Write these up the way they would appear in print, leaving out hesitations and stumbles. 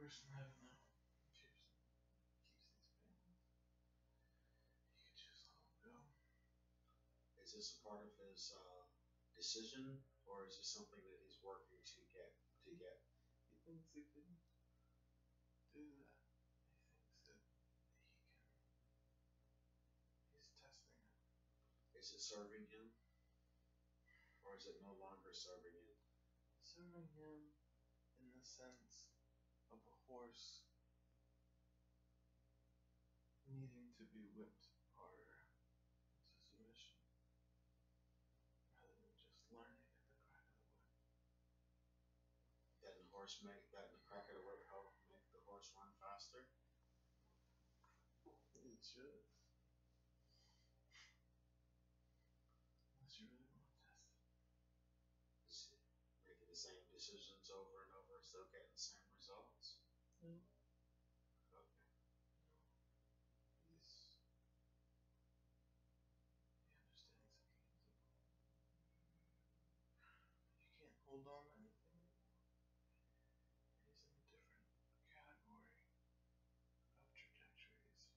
person having that fears keeps these pains. You could just let them go. Is this a part of his decision, or is this something that he's working to get? He thinks he can do that. He thinks that he can. He's testing it. Is it serving him, or is it no longer serving him? Serving him in the sense of a horse needing to be whipped harder into submission, rather than just learning at the crack of the whip. That the crack of the whip help make the horse run faster? It should. Unless you really want to test it. Is he making the same decisions over and over, still getting the same results? No. Okay. No. He understands that you can't hold on to anything anymore. He's in a different category of trajectories.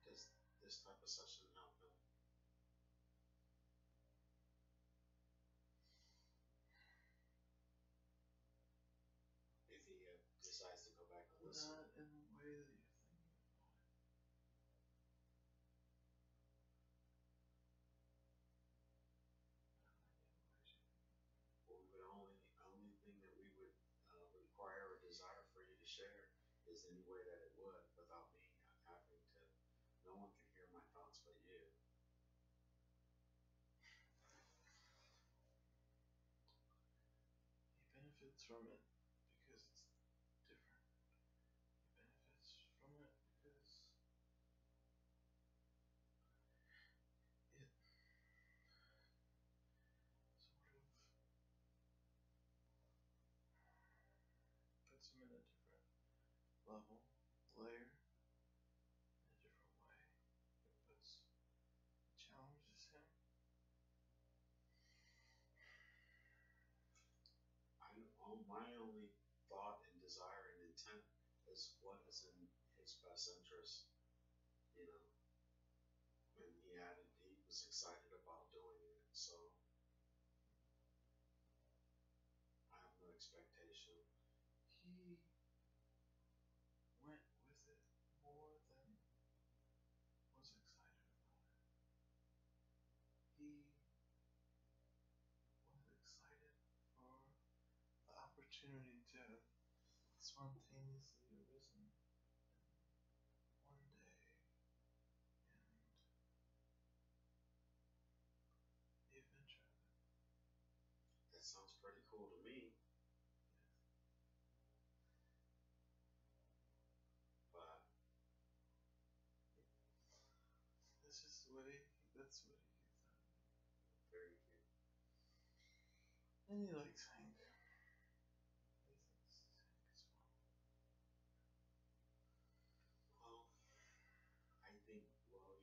Does this type of session help him? If he decides to go back and listen? Not in the way that you're thinking about it. Well, the only thing that we would require or desire for you to share is any way that it would, without me having to. No one can hear my thoughts but you. He benefits from it because it's different. He benefits from it because it sort of puts him in a different level, layer, in a different way. It challenges him. My only thought and desire and intent is what is in his best interest, you know. And he was excited about doing it, so I have no expectation. He went with it more than was excited about it. He was excited for the opportunity to have spontaneously arisen one day and the adventure of it. That sounds pretty cool to me. But that's just the way. That's what he gets out of it. Very cute. And he likes Hank. He thinks Hank is fun. Well, I think,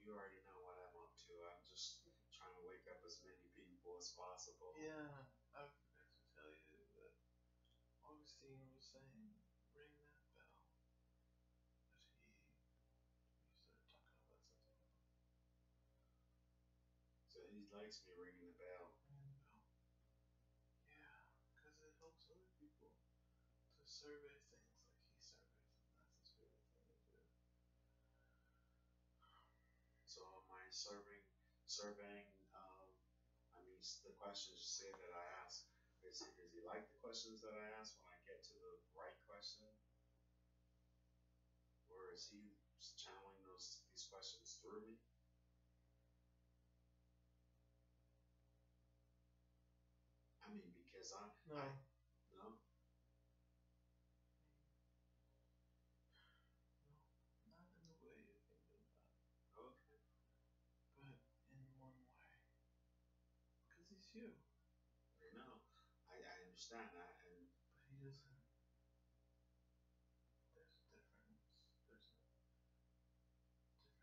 you already know what I'm up to. I'm just trying to wake up as many people as possible. Yeah, I forgot to tell you that Augustine was saying, ring that bell. But we started talking about something else. So he likes me ringing the bell. Ring the bell. Yeah, because it helps other people to survey things like he surveys, and that's his favorite thing to do. So am I surveying, the questions you say that I ask, does he like the questions that I ask when I get to the right question? Or is he channeling these questions through me? I mean, because No. No? No, not in the way you're thinking about it. Okay. But in one way. Because he's you. I know. I understand that, but he doesn't. There's a difference. There's a difference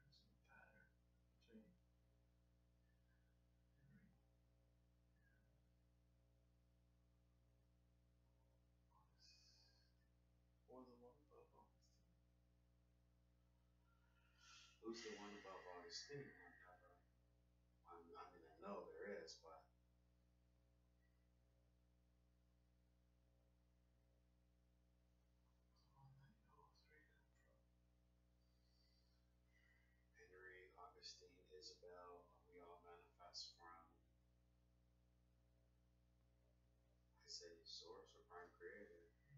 in the pattern between Henry and Augustine. Who's the one above Augustine? I've never. I mean, I know there is, but The one that you all three come from. Henry, Augustine, Isabel, we all manifest from, I say, source or prime creator. No,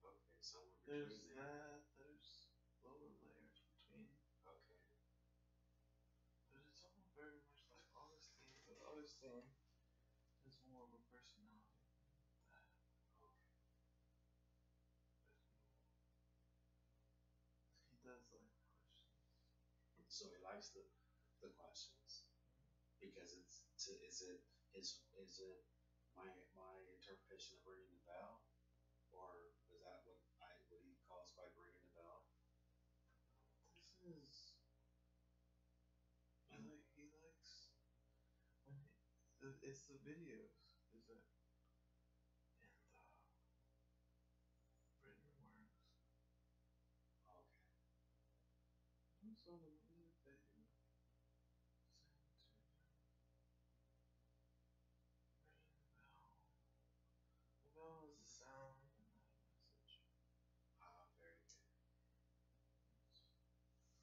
Okay, somewhere between there's there. that. There's lower layers between, Okay, but it's all very much like Augustine. But Augustine is more of a personality than that. okay. But he does like questions. So he likes the questions because it's to, is it my interpretation of ringing the bell, or is that what he calls by ringing the bell? This is he likes when it's the videos. Is it in the written words? Okay. Also the music that you sing to ring the bell. The bell is the sound and not a message. Ah, very good.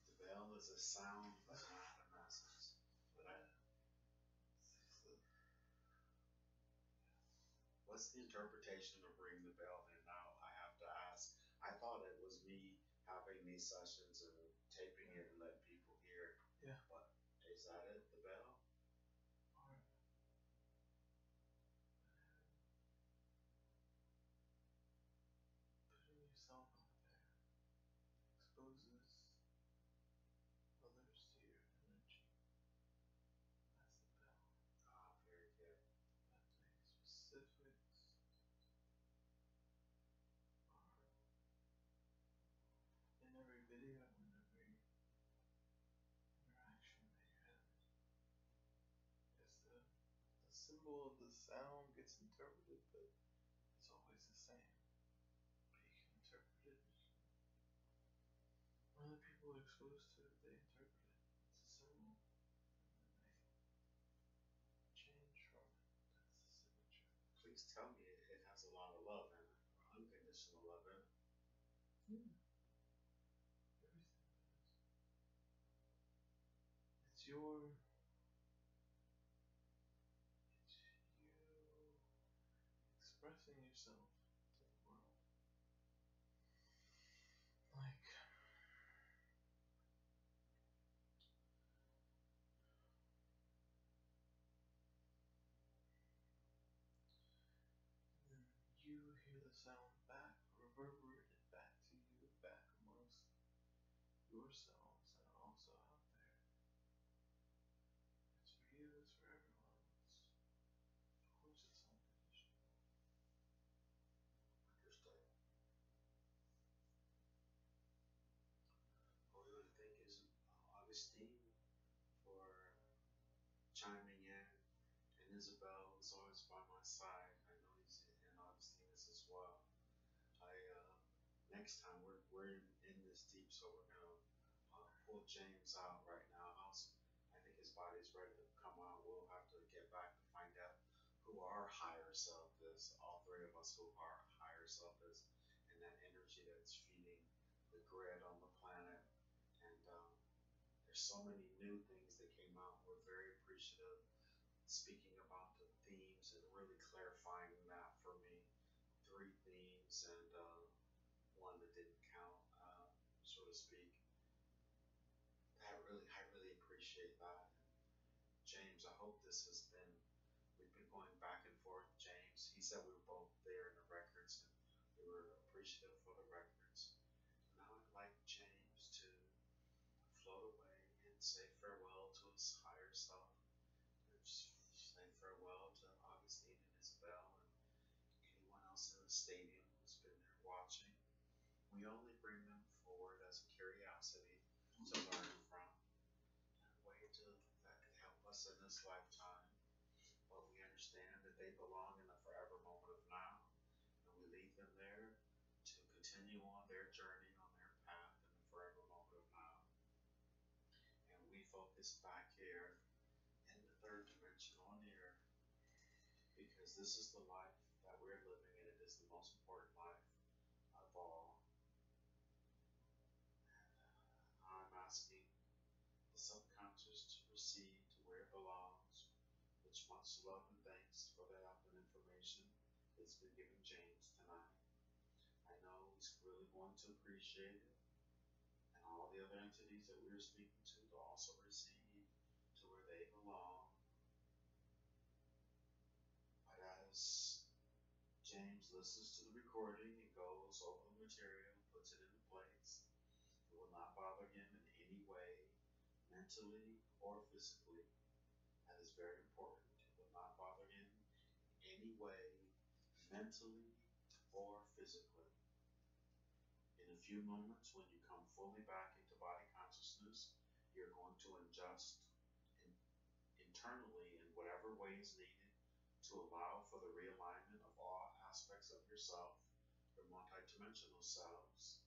The bell is a sound, but not a message. But I, it's the, what's the interpretation of ring the bell? Then now I have to ask. I thought it was me having these sessions and taping it and letting people hear. yeah, But is that it? The bell? part of it. Putting yourself out there exposes others to your energy. That's the bell. Ah, very good. But the specifics are in every video and every interaction that you have. Yes, the symbol of the sound gets interpreted, but it's always the same. But you can interpret it. When other people are exposed to it, they interpret it. It's a symbol, and then they change from it. That's the signature. Please tell me it has a lot of love in it, unconditional love in it. Yeah, everything does. It's your, it's you expressing yourself to the world. Like, and you hear the sound back, reverberated back to you, back amongst yourselves and also out there. It's for you, it's for everyone. Of course, it's unconditional. Understood. Well, we want to thank Augustine for chiming in, and Isabel is always by my side. I know he's and Augustine is as well. I next time we're in this deep, so we're gonna pull James out right now. I think his body's ready to come out. We'll have to get back to find out who our higher self is. All three of us, who our higher self is, and that energy that's feeding the grid on the planet. And there's so many new things that came out. We're very appreciative speaking about the themes and really clarifying that for me. Three themes and one that didn't count, so to speak. I really appreciate that. James, I hope this has been. We've been going back and forth. James, he said we were both there in the records, and we were appreciative for the records. Now I'd like James to float away and say farewell to his higher self, and say farewell to Augustine and Isabel and anyone else in the stadium who's been there watching. We only bring them forward as a curiosity to learn from, and a way to that could help us in this lifetime. But we understand that they belong in the forever moment of now, and we leave them there to continue on their journey, on their path in the forever moment of now. focused back here in the third dimension on here because this is the life that we're living and it is the most important life of all. And I'm asking the subconscious to receive to where it belongs, which much love and thanks for the help and information that's been given James tonight. I know he's really going to appreciate it, and all the other entities that we are speaking to also receive to where they belong. But as James listens to the recording and goes over the material, puts it into place, it will not bother him in any way, mentally or physically. That is very important. It will not bother him in any way, mentally or physically. In a few moments, when you come fully back into body consciousness, you're going to adjust in, internally in whatever way is needed to allow for the realignment of all aspects of yourself, your multidimensional selves.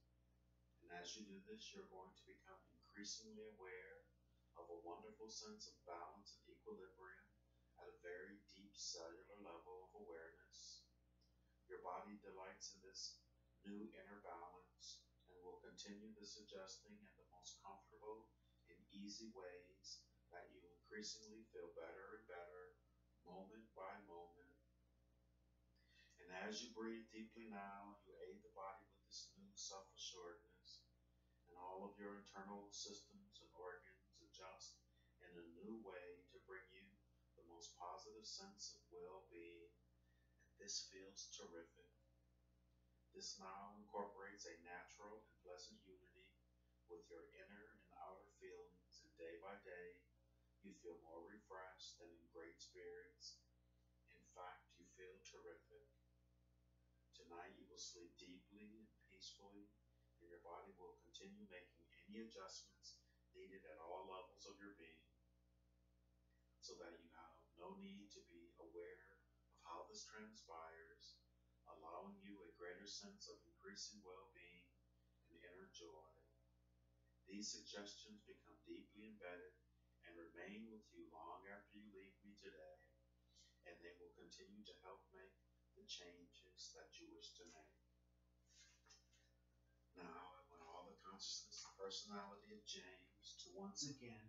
And as you do this, you're going to become increasingly aware of a wonderful sense of balance and equilibrium at a very deep cellular level of awareness. Your body delights in this new inner balance and will continue this adjusting in the most comfortable and easy ways that you increasingly feel better and better moment by moment. And as you breathe deeply now, you aid the body with this new self assuredness, and all of your internal systems and organs adjust in a new way to bring you the most positive sense of well being. And this feels terrific. This now incorporates a natural and pleasant unity with your inner and outer feelings, and day by day, you feel more refreshed and in great spirits. In fact, you feel terrific. Tonight, you will sleep deeply and peacefully, and your body will continue making any adjustments needed at all levels of your being so that you have no need to be aware of how this transpires, allowing you a greater sense of increasing well being and inner joy. These suggestions become deeply embedded and remain with you long after you leave me today, and they will continue to help make the changes that you wish to make. Now, I want all the consciousness and personality of James to once again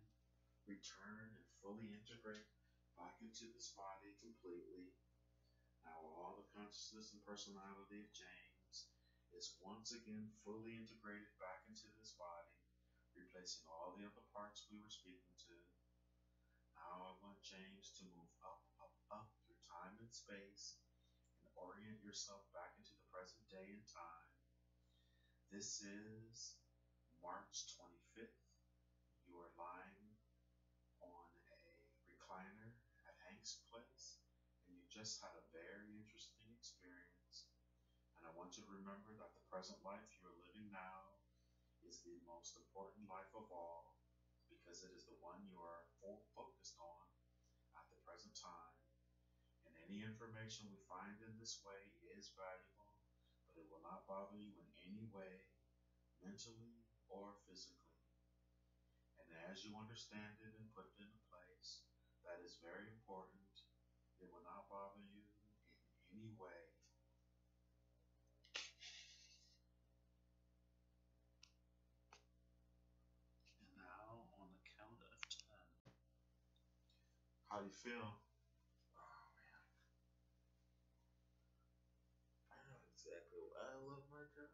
return and fully integrate back into this body completely. Now, all the consciousness and personality of James is once again fully integrated back into this body, replacing all the other parts we were speaking to. Now, I want James to move up, up, up through time and space and orient yourself back into the present day and time. This is March 25th. You are lying on a recliner at Hank's place, and you just had a very interesting experience. And I want you to remember that the present life you are living now is the most important life of all because it is the one you are focused on at the present time. And any information we find in this way is valuable, but it will not bother you in any way, mentally or physically. And as you understand it and put it into place, that is very important. It will not bother you in any way. And now, on the count of 10. How do you feel? Oh man, I know exactly why I love my job.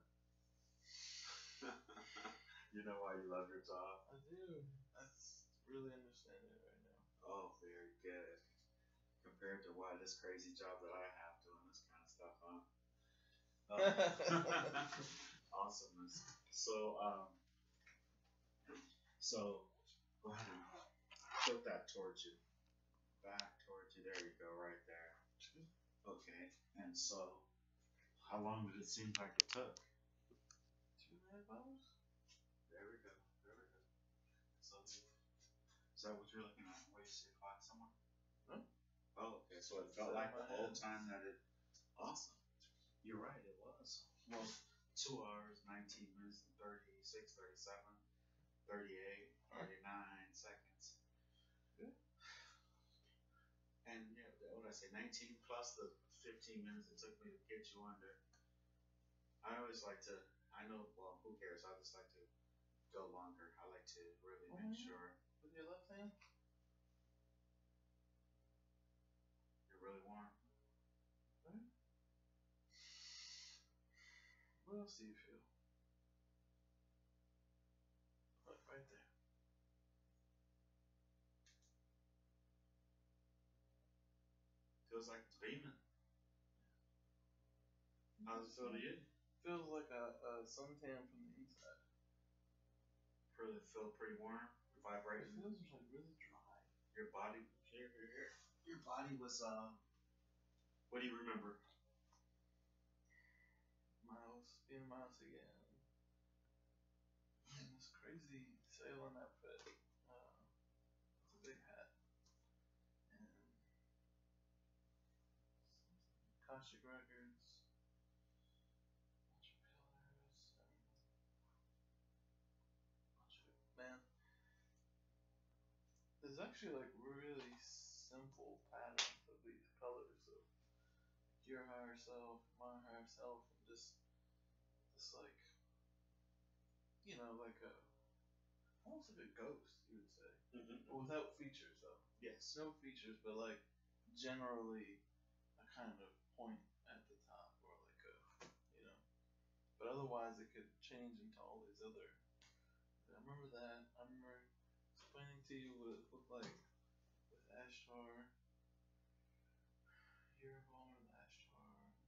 You know why you love your job? I do. I really understand it right now. Oh, very good. Compared to why this crazy job that I have doing this kind of stuff, huh? Awesomeness. So go ahead and tilt that towards you, back towards you. There you go, right there. Okay. And so, how long did it seem like it took? 2.5 hours? There we go. There we go. So, is that what you're looking at? Wait, you see a clock somewhere? No. Oh, okay. So it felt like the whole time that it. Awesome. You're right. It was. Well, 2 hours, 19 minutes, and 36, 37, 38, 39 seconds. I say, 19 plus the 15 minutes it took me to get you under. I always like to, I know, well, who cares? I just like to go longer. I like to really make sure With your left hand? you're really warm. Right. What else do you feel? Look, right there. Feels like it's beaming. How does it feel to you? Feels like a suntan from the inside. Really feel pretty warm, vibrating. It feels like really dry. Your body, your body was, what do you remember? Mouse, being a mouse again. Man, this crazy sailing outfit. It's a big hat. And Akashic Records. Bunch of pillars. And bunch of, man, there's actually like really simple patterns of these colors of your higher self, my higher self, and just like like a almost like a ghost, you would say, without features though. Yes. No features, but like generally a kind of point at the top, or like a But otherwise, it could change into all these other. I remember that. I remember explaining to you what it looked like with Ashtar. You're involved with Ashtar.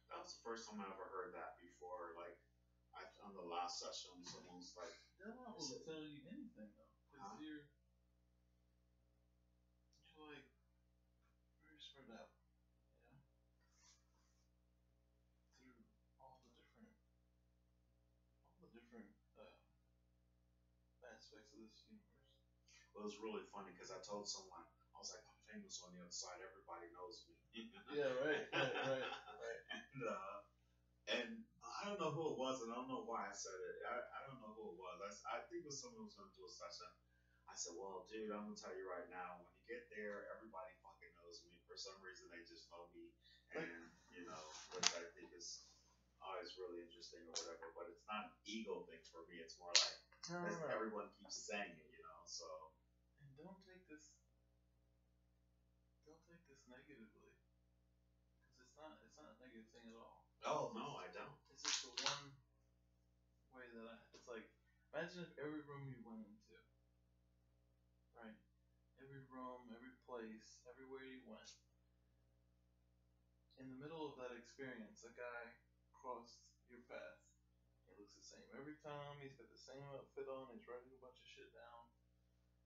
That was the first time I ever heard that before. Like, on the last session, someone's like, They're not able to tell you anything though, because you're like very spread out, through all the different aspects of this universe. Well, it was really funny because I told someone, I was like, I'm famous on the other side. Everybody knows me. Yeah, right. And I don't know who it was, and I don't know why I said it. I don't know who it was. I think it was someone who was going to do a session. I said, well, dude, I'm going to tell you right now, when you get there, everybody fucking knows me. For some reason, they just know me. And, which I think is always really interesting or whatever. But it's not an ego thing for me. It's more like, everyone keeps saying it, so. And don't take this negatively, because it's not a negative thing at all. Oh no, I don't. It's just the one way that it's like, imagine if every room you went into, right? Every room, every place, everywhere you went, in the middle of that experience, a guy crossed your path. He looks the same every time. He's got the same outfit on. He's writing a bunch of shit down,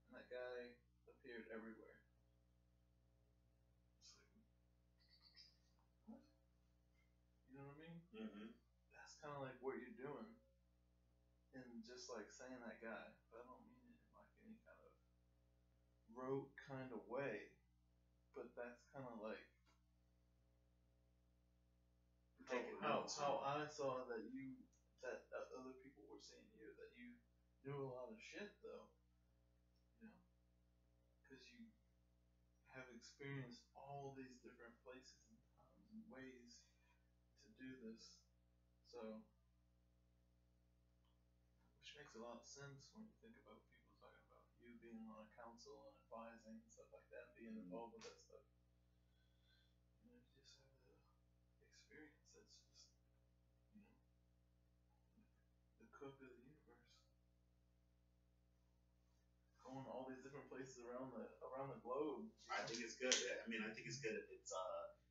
and that guy appeared everywhere. It's like, what? You know what I mean? Mm-hmm. That's kind of like what you're doing, and just like saying that guy. But I don't mean it in like any kind of rote kind of way. But that's kind of like how I saw that other people were seeing you, that you knew a lot of shit though, because you have experienced all these different places and times and ways to do this. So, which makes a lot of sense when you think about people talking about you being on a council and advising and stuff like that, being involved with that stuff. You just have the experience that's just, the cook of the universe. Going all these different places around the globe. I think it's good. I mean, I think it's good if it's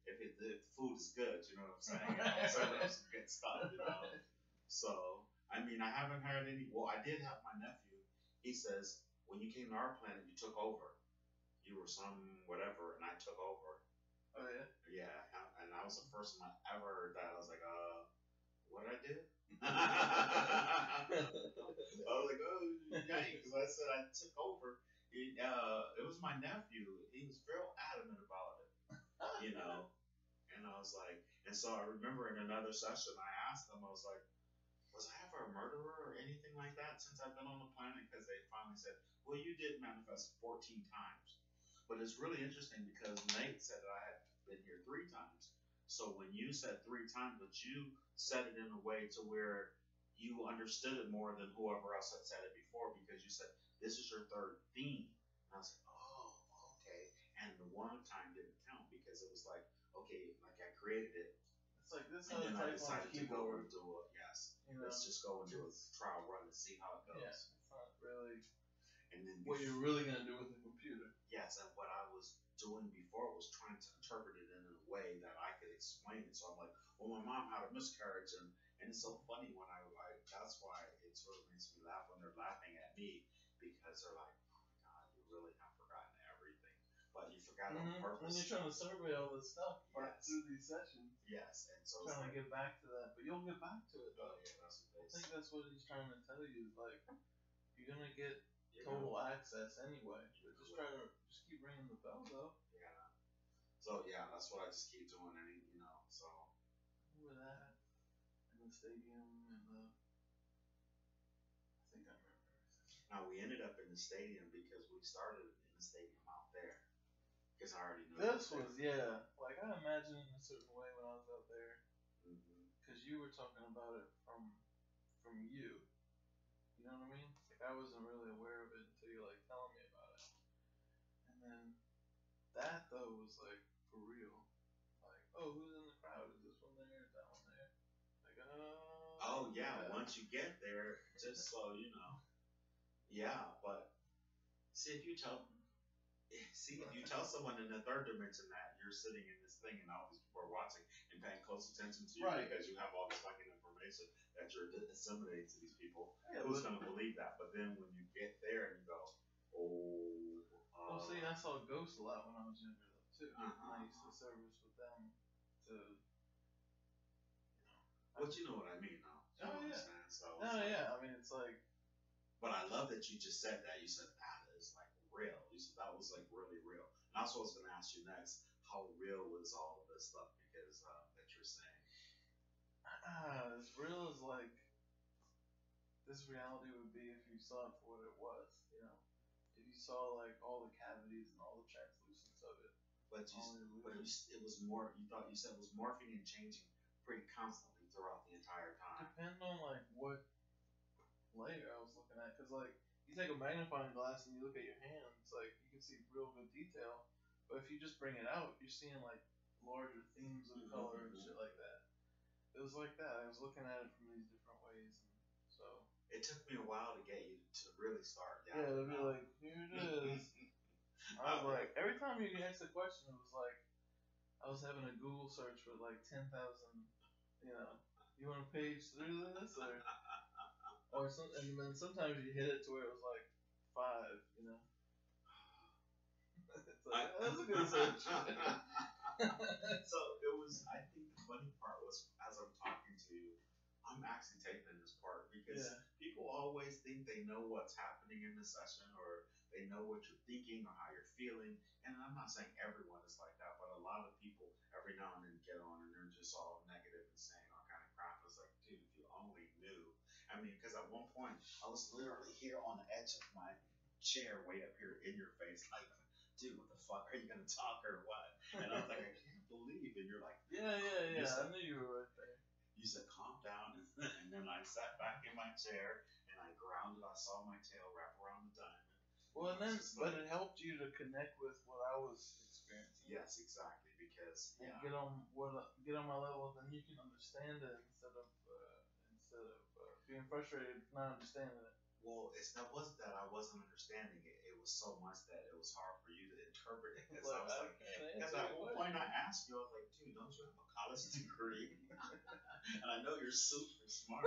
if the food is good. You know what I'm saying? Serving up some good stuff. So I mean, I haven't heard any. Well, I did have my nephew. He says when you came to our planet, you took over. You were some whatever, and I took over. Oh yeah. Yeah, and that was the first time I ever heard that. I was like, what did I do? I was like, oh, dang, because I said I took over. It was my nephew. He was real adamant about it, And I was like, and so I remember in another session, I asked him, I was like, was I ever a murderer or anything like that since I've been on the planet? Because they finally said, well, you did manifest 14 times. But it's really interesting because Nate said that I had been here 3 times. So when you said 3 times, but you said it in a way to where you understood it more than whoever else had said it before because you said this is your third theme. And I was like, oh, okay. And the one time didn't count because it was like, okay, like I created it, It's like this and how then to I type on a decided to go and keyboard. do a yes. You know, Let's just go and do a trial run and see how it goes. Yeah, it's not really And then what you're really gonna do with a computer. yes, and what I was doing before was trying to interpret it in a way that I could explain it. So I'm like, well, my mom had a miscarriage, and it's so funny when I that's why it sort of makes me laugh when they're laughing at me because they're like, oh my god, you really have forgotten everything, but you forgot on purpose. When you're trying to survey all this stuff yes. through these sessions. Yes, and so trying to get back to that, but you'll get back to it though. Oh, yeah, that's what I think that's what he's trying to tell you. Like you're gonna get total know, access anyway. But just try to just keep ringing the bell though. Yeah. So yeah, that's what I just keep doing, and so. Remember that in the stadium and the. I think I remember everything. Now we ended up in the stadium because we started in the stadium out there because I already knew. This was like I imagined in a certain way when I was out there because you were talking about it from you. You know what I mean? Like I wasn't really aware of it until you like telling me about it. And then that though was like for real. Like, oh, who's in the crowd? Is this one there? Is that one there? Like, oh yeah. Once you get there, just so you know. Yeah, but see if you tell someone in the third dimension that you're sitting in this thing and all these people are watching and paying close attention to you because you have all this fucking information that you're disseminating to these people, who's going to believe that? But then when you get there and you go, oh. Well, see, I saw ghosts a lot when I was younger though too. I used to service with them to. But you know what I mean, though. Oh yeah. Understand? So. Yeah. I mean, it's like. But I love that you just said that. You said that is like real. You said that was like really real. And that's what I was going to ask you next. How real was all of this stuff? Because that you're saying. As real as like this reality would be if you saw it for what it was. You know, if you saw like all the cavities and all the translucence of it. But it was more. You said it was morphing and changing pretty constantly throughout the entire time. Depending on like what layer I was looking at, because like you take a magnifying glass and you look at your hands, like you can see real good detail. But if you just bring it out, you're seeing like larger themes of color and shit like that. It was like that. I was looking at it from these different ways, and so it took me a while to get you to really start. Yeah, to be like, here it is. I was like, every time you asked a question, it was like I was having a Google search with like 10,000. You know, you want to page through this or some, and then sometimes you hit it to where it was like 5. You know. It's like, that was a good search. So it was. I think the funny part was as I'm talking to you, I'm actually taping this part because people always think they know what's happening in the session or they know what you're thinking or how you're feeling. And I'm not saying everyone is like that, but a lot of people every now and then get on and they're just all negative and saying all kind of crap. It's like, dude, if you only knew. I mean, because at one point I was literally here on the edge of my chair, way up here in your face, like, dude, what the fuck? Are you gonna talk or what? And I was like, I can't believe. And you're like, yeah. I knew you were right there. You said, calm down. And then I sat back in my chair and I grounded. I saw my tail wrap around the diamond. Well, and then, but it helped you to connect with what I was experiencing. Yes, exactly. Because get on my level, then you can understand it instead of being frustrated not understanding it. Well, that wasn't that I wasn't understanding it. It was so much that it was hard for you to interpret it. Because I was like, because at one point I asked you, I was like, dude, don't you have a college degree? And I know you're super smart.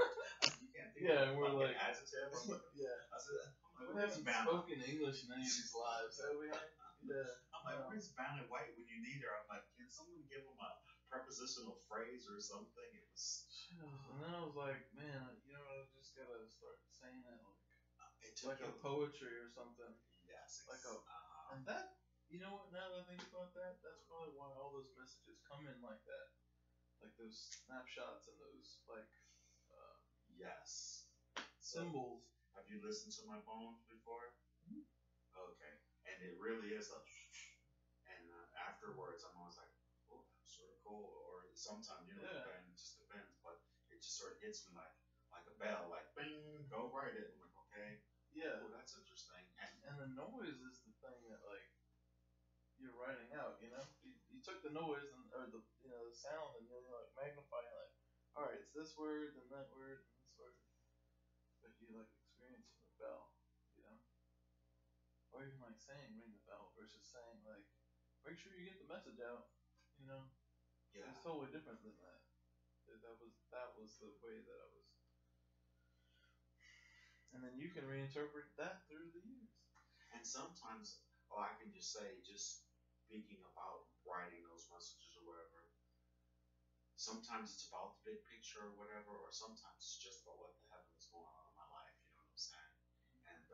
You can't think of we're like adjective. I said, we haven't spoken English in any of these lives, have we? I'm like, where's Vanna White when you need her? I'm like, can someone give him a prepositional phrase or something? It was. And then I was like, man, you know, I just gotta start saying it like a poetry or something. Yes. Like and that, you know what? Now that I think about that, that's probably why all those messages come in like that, like those snapshots and those like. Yes. Symbols. Have you listened to my poems before? Mm-hmm. Okay. And it really is a. afterwards, I'm always like, oh, that was sort of cool. Or sometimes, Yeah. it just depends. But it just sort of hits me like a bell, like bing, go write it. I'm like, okay, Yeah. oh, that's interesting. And the noise is the thing that like you're writing out. You took the noise and or the sound and you're like magnifying like, all right, it's this word and that word and this word, but you like experiencing the bell, you know, or even like saying ring the bell versus saying like make sure you get the message out, you know. Yeah. It's totally different than that. That was the way that I was, and then you can reinterpret that through the years. And sometimes, oh, I can just say, just speaking about writing those messages or whatever. Sometimes it's about the big picture or whatever, or sometimes it's just about what the heaven is going on in my life. You know what I'm saying? And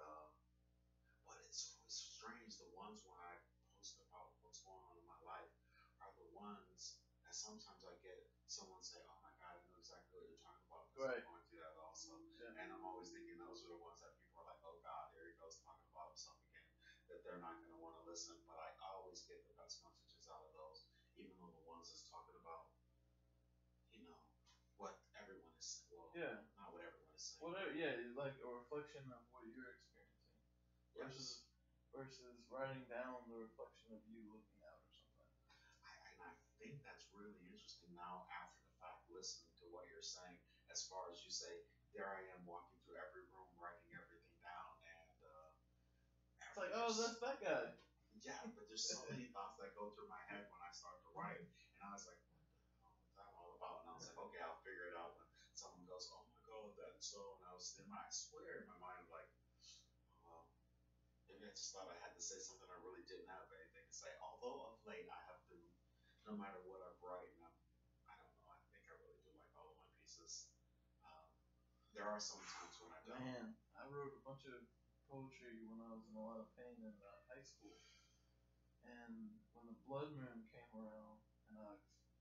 but it's always strange. The ones when I post about what's going on in my life are the ones that sometimes I get someone say, "Oh my God, I know exactly what you're talking about because Right. I'm going through that also." Yeah. And I'm always thinking those are the ones that people are like, "Oh God, here he goes talking about himself again." That they're not going to want to listen. But I always get the best messages out of those, even though the ones that's talking about, you know, what everyone is saying. Well, Yeah. not what everyone is saying. Whatever. Yeah, like a reflection of what you're experiencing versus Yes. versus writing down the reflection of you looking out or something. And I think that's really interesting now after the fact, listening to what you're saying, as far as you say, there I am walking through every room, writing everything down, and It's like, oh, that's that guy. yeah, but there's so many thoughts that go through my head when I start to write, and I was like, what the hell was that all about? And I was like, okay, I'll figure it out when someone goes, oh my God, that's so, and I was in my, I swear in my mind, like, well, maybe I just thought I had to say something I really didn't have anything to say. Although of late I have been, no matter what I'm writing, I don't know. I think I really do like all of my pieces. Um, there are some times when I don't. Man, I wrote a bunch of poetry when I was in a lot of pain in high school. And when the blood moon came around and I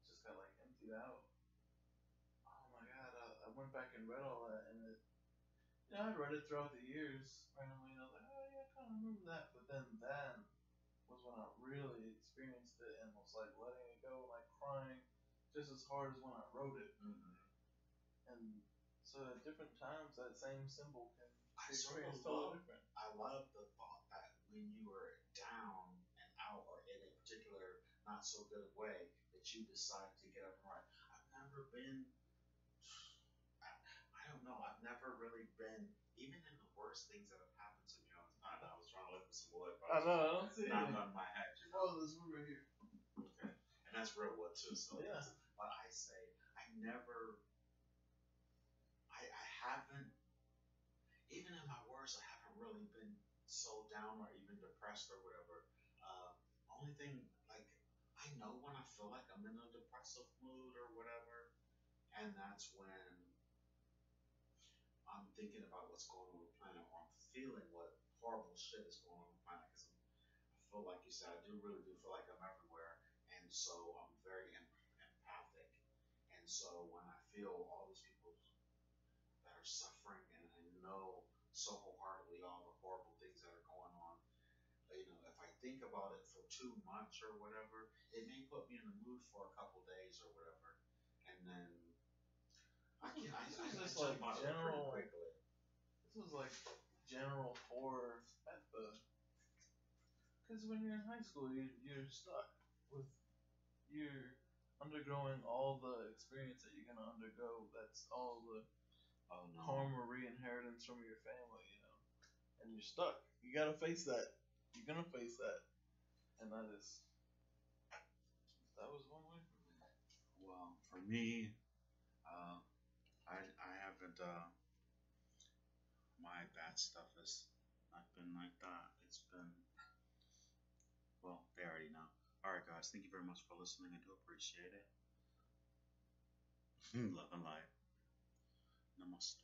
just got like emptied out, oh my God, I went back and read all that and I'd read it throughout the years randomly and I was like, oh yeah, I kind of remember that. But then was when I really experienced it and was like letting it go, like crying just as hard as when I wrote it. Mm-hmm. And so at different times, that same symbol can I be sort of experienced totally love. different. I love the thought that when you were down and out, or in a particular not so good way, that you decided to get up and write. I've never been. I don't know. I've never really been, even in the worst things that have happened to me all the time. I was trying to look for some wood, but I know, I don't see knock anything. on my head. Oh, there's one right here. Okay. And that's real wood too. So yeah. But I say I never. I haven't. Even in my worst, I haven't really been so down or even depressed or whatever. Only thing, like, I know when I feel like I'm in a depressive mood or whatever, and that's when I'm thinking about what's going on the planet, or I'm feeling what horrible shit is going on the planet. Because I feel like you said, I do really do feel like I'm everywhere, and so I'm very empathic. And so when I feel all these people that are suffering, and I know so wholeheartedly all the horrible things that are going on, if I think about it for too much or whatever, it may put me in the mood for a couple days or whatever, and then I just jump like out of it general. pretty quickly. This was like general horror at the. Because when you're in high school, you're stuck with you're undergoing all the experience that you're gonna undergo. That's all the karma re-inheritance from your family, and you're stuck. You gotta face that. You're gonna face that, and that was one way for me. Well, for me, I haven't. My bad stuff has not been like that. It's been, well, they already know. All right, guys. Thank you very much for listening. I do appreciate it. Love and light. Namaste.